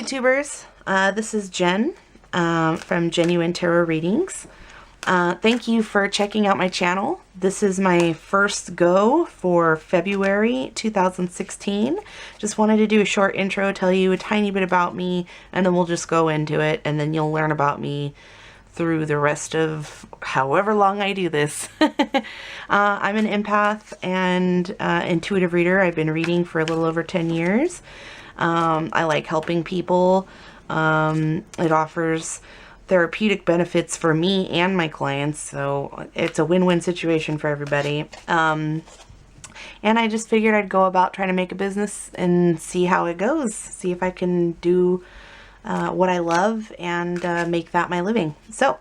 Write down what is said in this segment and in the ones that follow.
YouTubers, this is Jen from Genuine Tarot Readings. Thank you for checking out my channel. This is my first go for February 2016. Just wanted to do a short intro, tell you a tiny bit about me, and then we'll just go into it, and then you'll learn about me through the rest of however long I do this. I'm an empath and intuitive reader. I've been reading for a little over 10 years. I like helping people. It offers therapeutic benefits for me and my clients, so it's a win-win situation for everybody. And I just figured I'd go about trying to make a business and see how it goes, see if I can do what I love and make that my living. So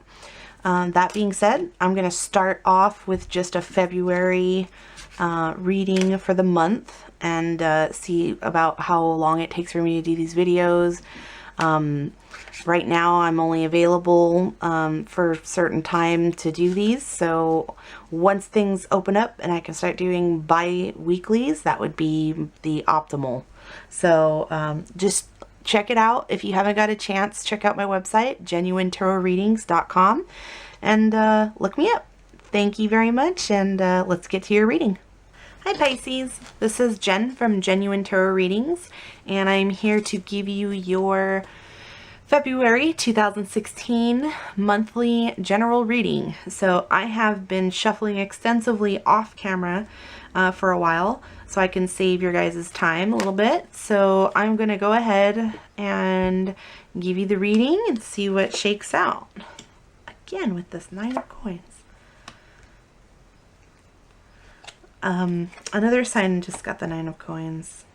that being said, I'm going to start off with just a February reading for the month and see about how long it takes for me to do these videos. Right now I'm only available for a certain time to do these, so once things open up and I can start doing bi-weeklies, that would be the optimal. So just check it out. If you haven't got a chance, check out my website, genuinetarotreadings.com, and look me up. Thank you very much, and let's get to your reading. Hi Pisces, this is Jen from Genuine Tarot Readings, and I'm here to give you your February 2016 monthly general reading. So I have been shuffling extensively off camera for a while, so I can save your guys' time a little bit. So I'm going to go ahead and give you the reading and see what shakes out. Again with this 9 of coins. Another sign just got the 9 of coins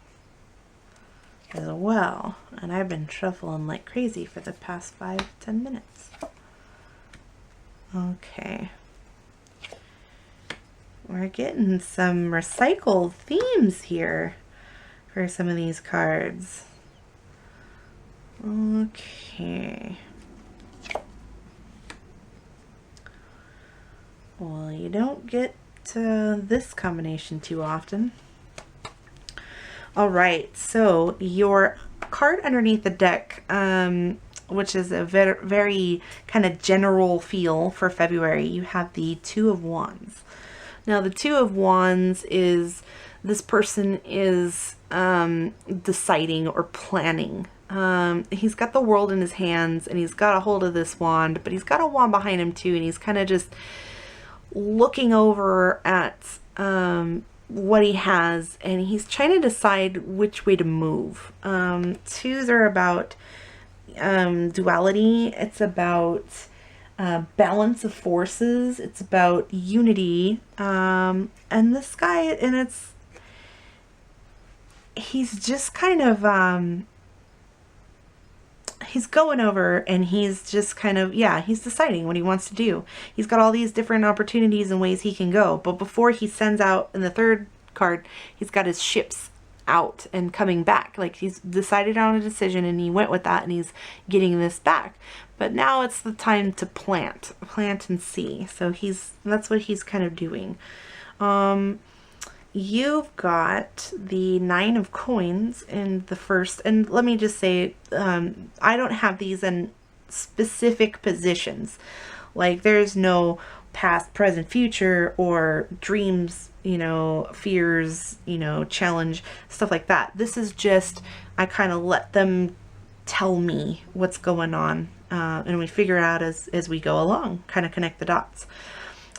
as well, and I've been shuffling like crazy for the past 5-10 minutes. Okay, we're getting some recycled themes here for some of these cards. Okay, well, you don't get this combination too often. All right, so your card underneath the deck, which is a very kind of general feel for February, you have the 2 of Wands. Now the 2 of Wands is this person is deciding or planning. He's got the world in his hands and he's got a hold of this wand, but he's got a wand behind him too, and he's kind of just looking over at what he has, and he's trying to decide which way to move. 2s are about duality. It's about balance of forces. It's about unity. And this guy, and he's just kind of he's going over and he's just kind of, yeah, he's deciding what he wants to do. He's got all these different opportunities and ways he can go. But before he sends out, in the 3rd card, he's got his ships out and coming back. Like he's decided on a decision and he went with that and he's getting this back. But now it's the time to plant and see. So that's what he's kind of doing. You've got the 9 of coins in the first, and let me just say, I don't have these in specific positions. Like there's no past, present, future, or dreams, you know, fears, you know, challenge, stuff like that. This is just, I kind of let them tell me what's going on, and we figure out as we go along, kind of connect the dots.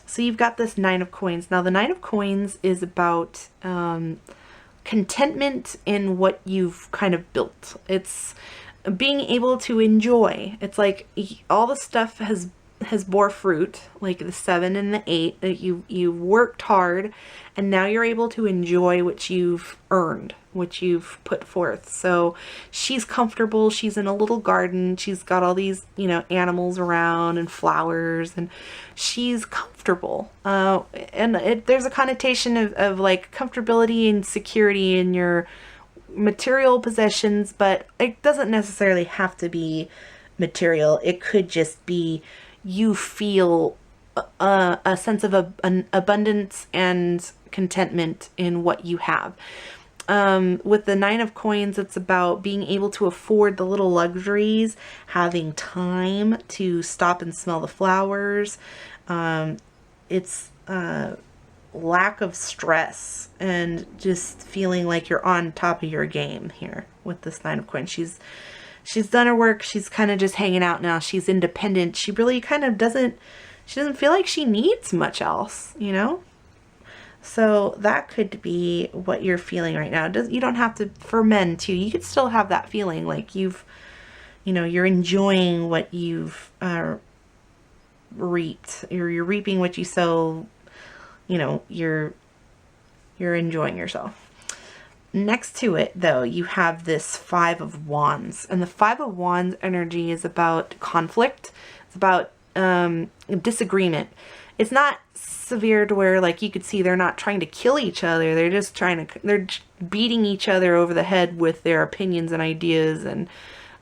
So you've got this 9 of coins. Now the 9 of coins is about contentment in what you've kind of built. It's being able to enjoy. It's like all the stuff has bore fruit, like the 7 and the 8, that you worked hard, and now you're able to enjoy what you've earned, what you've put forth. So she's comfortable. She's in a little garden. She's got all these, you know, animals around and flowers, and she's comfortable. And there's a connotation of like comfortability and security in your material possessions, but it doesn't necessarily have to be material. It could just be you feel a sense of an abundance and contentment in what you have. With the Nine of Coins, it's about being able to afford the little luxuries, having time to stop and smell the flowers. It's lack of stress and just feeling like you're on top of your game here with this Nine of Coins. She's done her work. She's kind of just hanging out now. She's independent. She really kind of doesn't feel like she needs much else, you know? So that could be what you're feeling right now. You don't have to, for men too, you could still have that feeling like you're enjoying what you've reaped. You're reaping what you sow, you're enjoying yourself. Next to it, though, you have this Five of Wands. And the Five of Wands energy is about conflict. It's about disagreement. It's not severe to where, like, you could see they're not trying to kill each other. They're just they're beating each other over the head with their opinions and ideas, and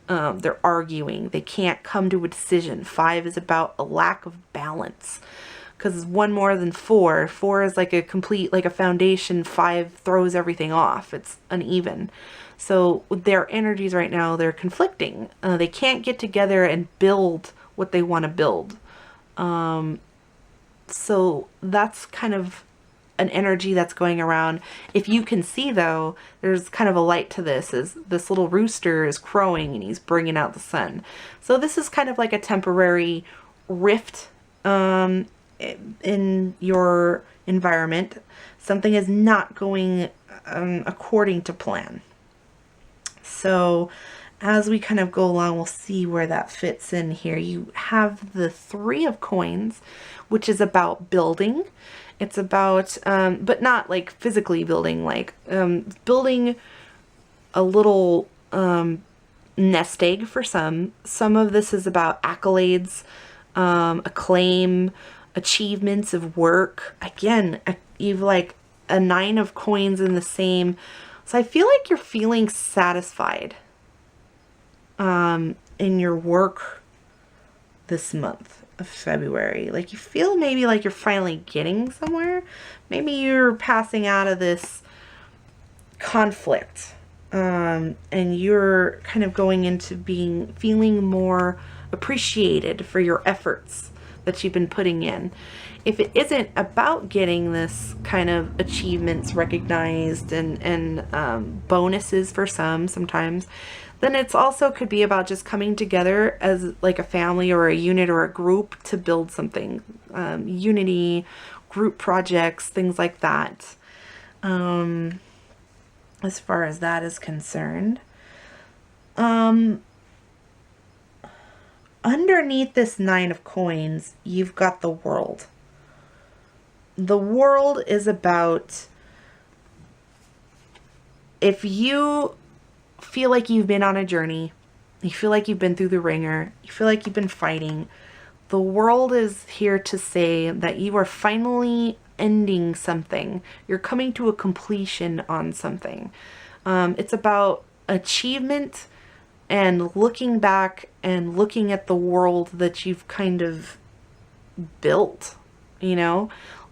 they're arguing. They can't come to a decision. Five is about a lack of balance. Because one more than four. Four is like a complete, like a foundation. Five throws everything off. It's uneven. So their energies right now, they're conflicting. They can't get together and build what they want to build. So that's kind of an energy that's going around. If you can see, though, there's kind of a light to this. Is this little rooster is crowing and he's bringing out the sun. So this is kind of like a temporary rift in your environment. Something is not going according to plan. So as we kind of go along, we'll see where that fits in here. You have the Three of Coins, which is about building. It's about, but not like physically building, like building a little nest egg for some. Some of this is about accolades, acclaim, achievements of work. Again, you've like a Nine of Coins in the same. So I feel like you're feeling satisfied in your work this month of February. Like you feel maybe like you're finally getting somewhere. Maybe you're passing out of this conflict and you're kind of going into feeling more appreciated for your efforts that you've been putting in. If it isn't about getting this kind of achievements recognized and bonuses for sometimes, then it's also could be about just coming together as like a family or a unit or a group to build something. Unity, group projects, things like that. As far as that is concerned. Underneath this Nine of Coins, you've got the World. The World is about, if you feel like you've been on a journey, you feel like you've been through the ringer, you feel like you've been fighting, the World is here to say that you are finally ending something. You're coming to a completion on something. It's about achievement and looking back and looking at the world that you've kind of built,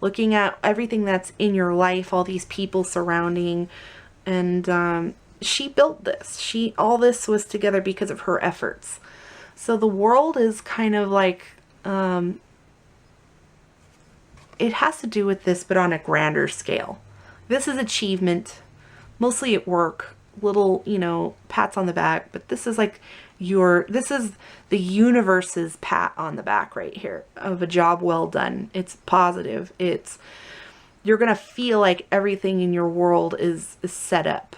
looking at everything that's in your life, all these people surrounding, and she built this. All this was together because of her efforts. So the World is kind of like, it has to do with this, but on a grander scale. This is achievement, mostly at work, little, pats on the back, but this is like this is the universe's pat on the back right here of a job well done. It's positive. You're going to feel like everything in your world is set up.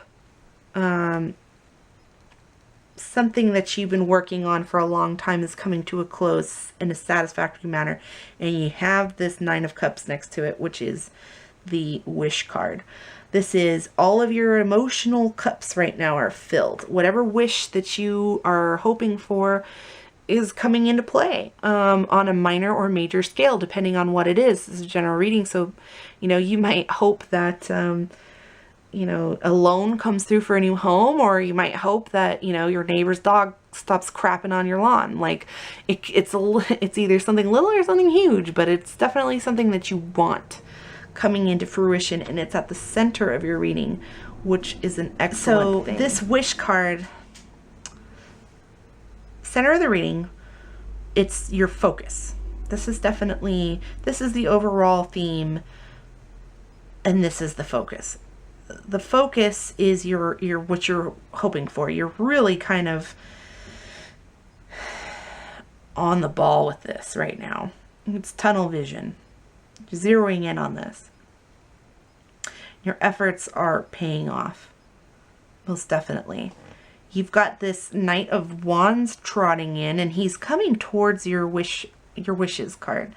Something that you've been working on for a long time is coming to a close in a satisfactory manner. And you have this Nine of Cups next to it, which is the Wish card. This is all of your emotional cups right now are filled. Whatever wish that you are hoping for is coming into play on a minor or major scale, depending on what it is. This is a general reading. So, you might hope that, a loan comes through for a new home, or you might hope that, your neighbor's dog stops crapping on your lawn. Like it's either something little or something huge, but it's definitely something that you want coming into fruition, and it's at the center of your reading which is an excellent thing. This wish card, center of the reading, it's your focus. This is definitely, this is the overall theme, and this is the focus. The focus is your what you're hoping for. You're really kind of on the ball with this right now. It's tunnel vision. You're zeroing in on this. Your efforts are paying off. Most definitely. You've got this Knight of Wands trotting in, and he's coming towards your wishes card.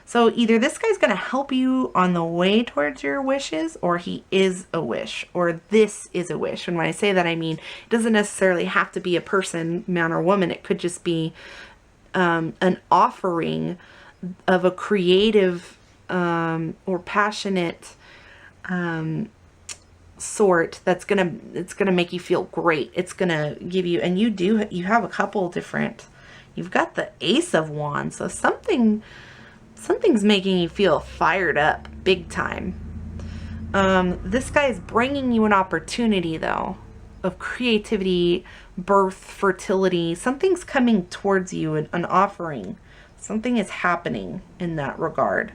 So either this guy's going to help you on the way towards your wishes, or he is a wish, or this is a wish. And when I say that, I mean, it doesn't necessarily have to be a person, man or woman. It could just be an offering of a creative or passionate sort that's it's gonna make you feel great. It's gonna give you, and you have a couple different. You've got the Ace of Wands, so something's making you feel fired up big time. This guy is bringing you an opportunity, though, of creativity, birth, fertility. Something's coming towards you, an offering. Something is happening in that regard.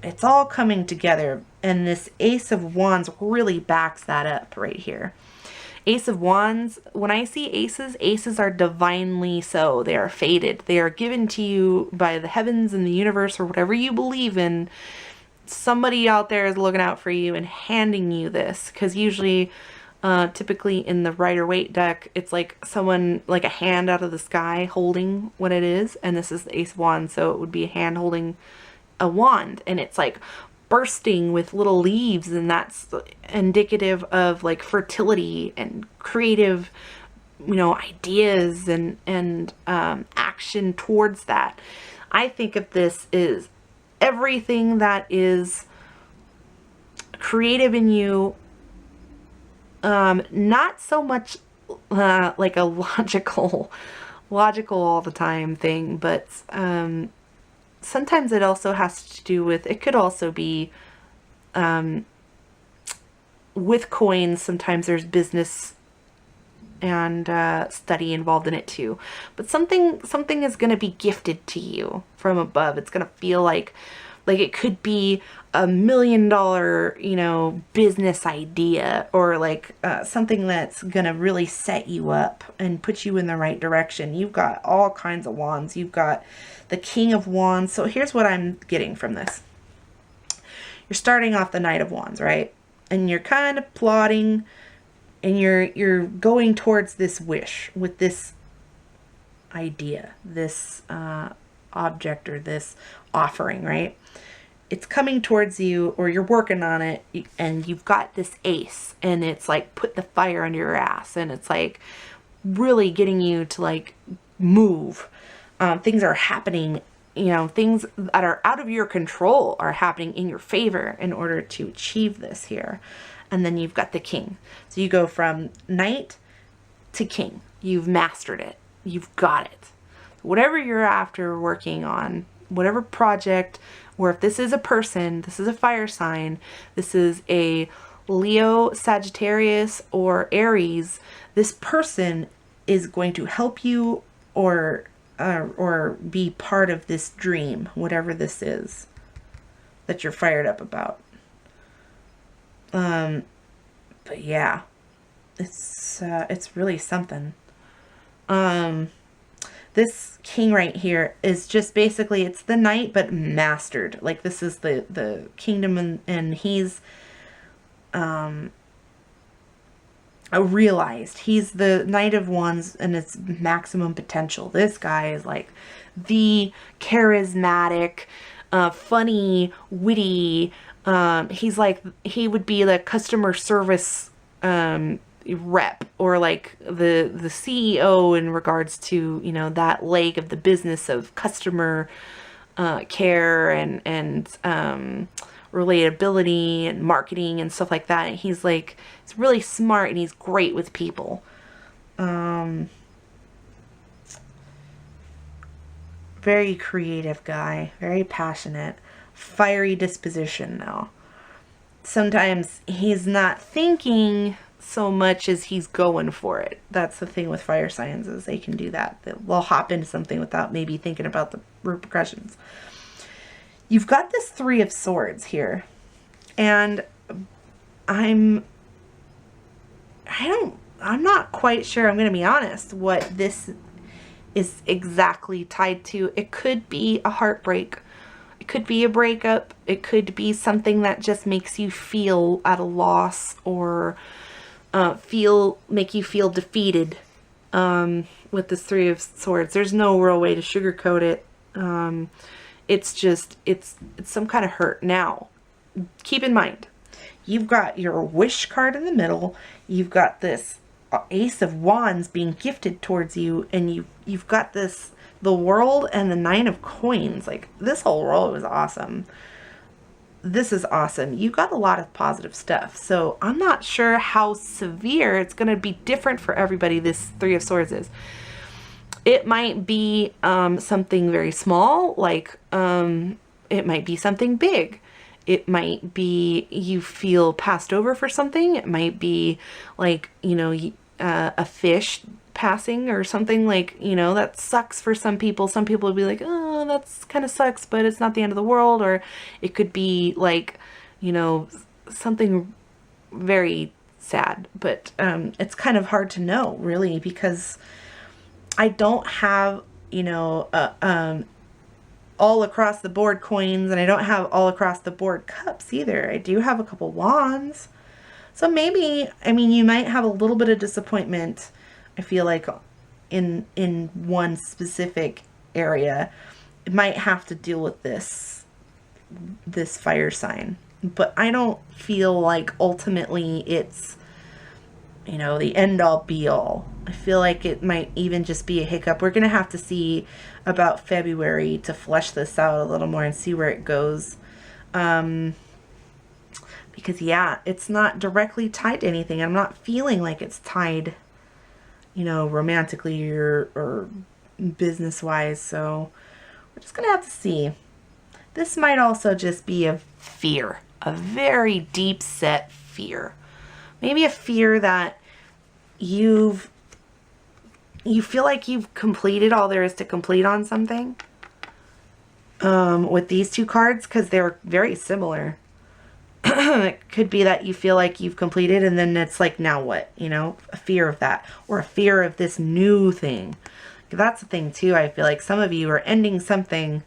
It's all coming together, and this Ace of Wands really backs that up right here. Ace of Wands, when I see aces are divinely so. They are fated. They are given to you by the heavens and the universe, or whatever you believe in. Somebody out there is looking out for you and handing you this, because usually, typically in the Rider-Waite deck, it's like someone, like a hand out of the sky holding what it is, and this is the Ace of Wands, so it would be a hand holding a wand, and it's like bursting with little leaves, and that's indicative of like fertility and creative, ideas and action towards that. I think of this as everything that is creative in you, not so much like a logical all the time thing, but sometimes it also has to do with, it could also be with coins. Sometimes there's business and study involved in it too. But something is going to be gifted to you from above. It's going to feel like it could be $1 million, business idea, or like something that's going to really set you up and put you in the right direction. You've got all kinds of wands. You've got the King of Wands. So here's what I'm getting from this. You're starting off the Knight of Wands, right? And you're kind of plotting, and you're going towards this wish with this idea, this object, or this offering, right? It's coming towards you, or you're working on it, and you've got this ace, and it's like put the fire under your ass, and it's like really getting you to like move. Things are happening, things that are out of your control are happening in your favor in order to achieve this here. And then you've got the King. So you go from Knight to King. You've mastered it. You've got it. Whatever you're after working on, whatever project, or if this is a person, this is a fire sign, this is a Leo, Sagittarius, or Aries, this person is going to help you or be part of this dream, whatever this is that you're fired up about. But yeah, it's really something. This King right here is just basically, it's the Knight, but mastered. Like, this is the kingdom, and he's, realized. He's the Knight of Wands and its maximum potential. This guy is like the charismatic, funny, witty. He's like, he would be the customer service rep, or like the CEO in regards to, that leg of the business of customer care and relatability and marketing and stuff like that. And he's like, he's really smart, and he's great with people. Very creative guy, very passionate, fiery disposition though. sometimes he's not thinking so much as he's going for it. That's the thing with fire signs, is they can do that. They'll hop into something without maybe thinking about the repercussions. You've got this Three of Swords here, and I'm not quite sure, I'm going to be honest, what this is exactly tied to. It could be a heartbreak. It could be a breakup. It could be something that just makes you feel at a loss, or make you feel defeated with this Three of Swords. There's no real way to sugarcoat it. It's some kind of hurt. Now, keep in mind, you've got your Wish card in the middle. You've got this Ace of Wands being gifted towards you, and you've got this, the World and the Nine of Coins. Like, this whole roll is awesome. This is awesome. You got a lot of positive stuff. So I'm not sure how severe. It's going to be different for everybody, this Three of Swords is. It might be something very small, like it might be something big. It might be you feel passed over for something. It might be like, you know, a fish passing or something, like, you know, that sucks for some people. Some people would be like, oh, that's kind of sucks, but it's not the end of the world. Or it could be like, you know, something very sad, but it's kind of hard to know, really, because I don't have, you know, all across the board coins, and I don't have all across the board cups either. I do have a couple wands. So maybe, I mean, you might have a little bit of disappointment, I feel like, in one specific area. It might have to deal with this fire sign. But I don't feel like ultimately it's, you know, the end all be all. I feel like it might even just be a hiccup. We're going to have to see about February to flesh this out a little more and see where it goes. Because, yeah, it's not directly tied to anything. I'm not feeling like it's tied, you know, romantically or business-wise. So we're just going to have to see. This might also just be a fear, a very deep-set fear. Maybe a fear that you feel like you've completed all there is to complete on something. With these two cards, because they're very similar. It could be that you feel like you've completed, and then it's like, now what? You know, a fear of that, or a fear of this new thing. That's the thing too. I feel like some of you are ending something,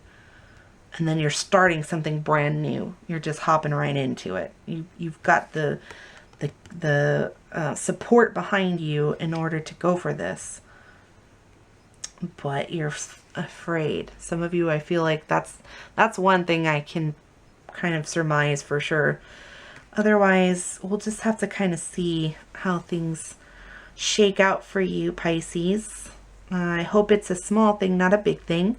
and then you're starting something brand new. You're just hopping right into it. You've got the support behind you in order to go for this, but you're afraid. Some of you, I feel like that's one thing I can kind of surmise for sure. Otherwise, we'll just have to kind of see how things shake out for you, Pisces. I hope it's a small thing, not a big thing.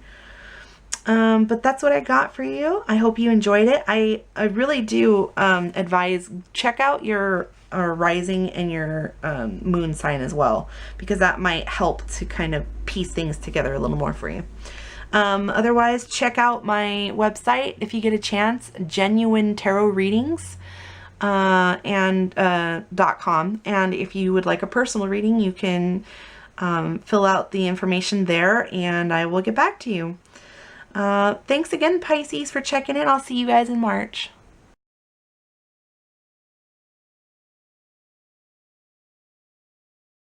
But that's what I got for you. I hope you enjoyed it. I really do advise, check out your rising and your moon sign as well, because that might help to kind of piece things together a little more for you. Otherwise, check out my website if you get a chance, Genuine Tarot Readings and .com. And if you would like a personal reading, you can fill out the information there, and I will get back to you. Thanks again, Pisces, for checking in. I'll see you guys in March.